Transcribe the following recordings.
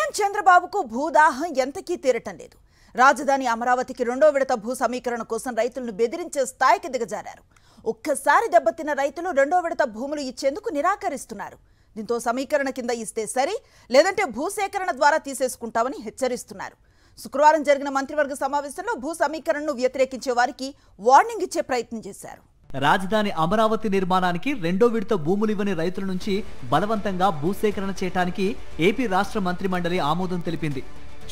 CM చంద్రబాబుకు భూదాహం ఎంతకీ తీరటం లేదు. రాజధాని అమరావతికి రెండో విడత భూ సమీకరణ కోసం రైతులను బెదిరించే స్థాయికి దిగజారారు. ఒక్కసారి దెబ్బతిన్న రైతులు రెండో విడత భూములు ఇచ్చేందుకు నిరాకరిస్తున్నారు. దీంతో సమీకరణ కింద ఇస్తే సరి, లేదంటే భూసేకరణ ద్వారా తీసేసుకుంటామని హెచ్చరిస్తున్నారు. శుక్రవారం జరిగిన మంత్రివర్గ సమావేశంలో భూ సమీకరణను వ్యతిరేకించే వారికి వార్నింగ్ ఇచ్చే ప్రయత్నం చేశారు. రాజధాని అమరావతి నిర్మాణానికి రెండో విడత భూములివ్వని రైతుల నుంచి బలవంతంగా భూసేకరణ చేయడానికి ఏపీ రాష్ట్ర మంత్రిమండలి ఆమోదం తెలిపింది.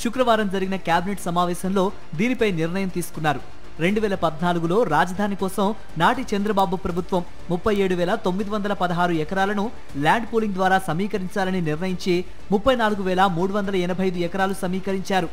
శుక్రవారం జరిగిన కేబినెట్ సమావేశంలో దీనిపై నిర్ణయం తీసుకున్నారు. 2014లో రాజధాని కోసం నాటి చంద్రబాబు ప్రభుత్వం 37,916 ఎకరాలను ల్యాండ్ పూలింగ్ ద్వారా సమీకరించాలని నిర్ణయించి 34,385 ఎకరాలు సమీకరించారు.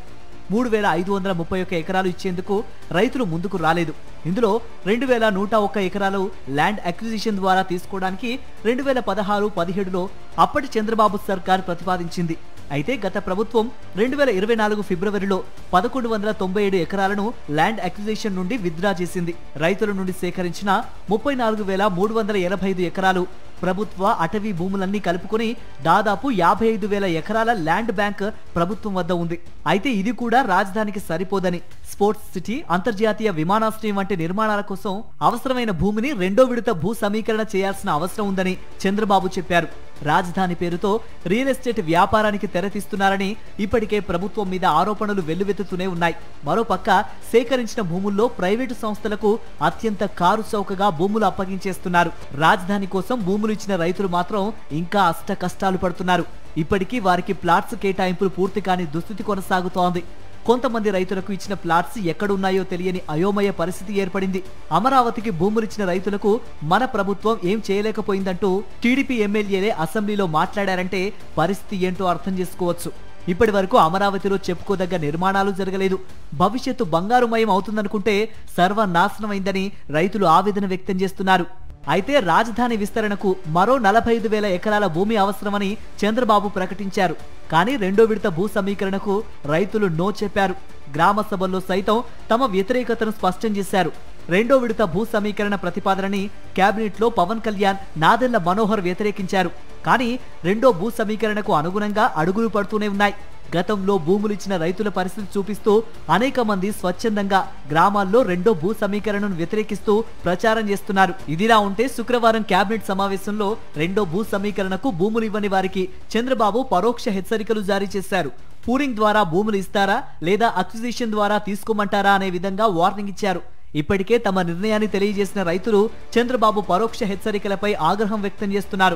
3,531 ఎకరాలు ఇచ్చేందుకు రైతులు ముందుకు రాలేదు. ఇందులో 2,101 ఎకరాలు ల్యాండ్ అక్విజిషన్ ద్వారా తీసుకోవడానికి 2016-17లో అప్పటి చంద్రబాబు సర్కార్ ప్రతిపాదించింది. అయితే గత ప్రభుత్వం 2024 ఫిబ్రవరిలో 1,197 ఎకరాలను ల్యాండ్ అక్విజిషన్ నుండి విత్డ్రా చేసింది. రైతుల నుండి సేకరించిన 34,385 ఎకరాలు ప్రభుత్వ అటవీ భూములన్నీ కలుపుకొని దాదాపు 55,000 ఎకరాల ల్యాండ్ బ్యాంక్ ప్రభుత్వం వద్ద ఉంది. అయితే ఇది కూడా రాజధానికి సరిపోదని, స్పోర్ట్స్ సిటీ, అంతర్జాతీయ విమానాశ్రయం వంటి నిర్మాణాల కోసం అవసరమైన భూమిని రెండో విడత భూ సమీకరణ చేయాల్సిన అవసరం ఉందని చంద్రబాబు చెప్పారు. రాజధాని పేరుతో రియల్ ఎస్టేట్ వ్యాపారానికి తెరతీస్తున్నారని ఇప్పటికే ప్రభుత్వం మీద ఆరోపణలు వెల్లువెత్తుతూనే ఉన్నాయి. మరోపక్క సేకరించిన భూముల్లో ప్రైవేటు సంస్థలకు అత్యంత కారు చౌకగా భూములు అప్పగించేస్తున్నారు. రాజధాని కోసం భూములు ఇచ్చిన రైతులు మాత్రం ఇంకా అష్ట కష్టాలు పడుతున్నారు. ఇప్పటికీ వారికి ప్లాట్స్ కేటాయింపులు పూర్తి కాని దుస్థితి కొనసాగుతోంది. కొంతమంది రైతులకు ఇచ్చిన ప్లాట్స్ ఎక్కడున్నాయో తెలియని అయోమయ పరిస్థితి ఏర్పడింది. అమరావతికి భూములిచ్చిన రైతులకు మన ప్రభుత్వం ఏం చేయలేకపోయిందంటూ టీడీపీ ఎమ్మెల్యేలే అసెంబ్లీలో మాట్లాడారంటే పరిస్థితి ఏంటో అర్థం చేసుకోవచ్చు. ఇప్పటి వరకు అమరావతిలో చెప్పుకోదగ్గ నిర్మాణాలు జరగలేదు. భవిష్యత్తు బంగారుమయం అవుతుందనుకుంటే సర్వనాశనమైందని రైతులు ఆవేదన వ్యక్తం చేస్తున్నారు. అయితే రాజధాని విస్తరణకు మరో 45,000 ఎకరాల భూమి అవసరమని చంద్రబాబు ప్రకటించారు. కానీ రెండో విడత భూ సమీకరణకు రైతులు నో చెప్పారు. గ్రామ సభల్లో సైతం తమ వ్యతిరేకతను స్పష్టం చేశారు. రెండో విడత భూ సమీకరణ ప్రతిపాదనని కేబినెట్లో పవన్ కళ్యాణ్, నాదెళ్ల మనోహర్ వ్యతిరేకించారు. కానీ రెండో భూ సమీకరణకు అనుగుణంగా అడుగులు పడుతూనే ఉన్నాయి. గతంలో భూములిచ్చిన రైతుల పరిస్థితి చూపిస్తూ అనేక మంది స్వచ్ఛందంగా గ్రామాల్లో రెండో భూ సమీకరణను వ్యతిరేకిస్తూ ప్రచారం చేస్తున్నారు. ఇదిలా ఉంటే శుక్రవారం కేబినెట్ సమావేశంలో రెండో భూ సమీకరణకు భూములు ఇవ్వని వారికి చంద్రబాబు పరోక్ష హెచ్చరికలు జారీ చేశారు. పూలింగ్ ద్వారా భూములు ఇస్తారా లేదా అక్విజిషన్ ద్వారా తీసుకోమంటారా అనే విధంగా వార్నింగ్ ఇచ్చారు. ఇప్పటికే తమ నిర్ణయాన్ని తెలియజేసిన రైతులు చంద్రబాబు పరోక్ష హెచ్చరికలపై ఆగ్రహం వ్యక్తం చేస్తున్నారు.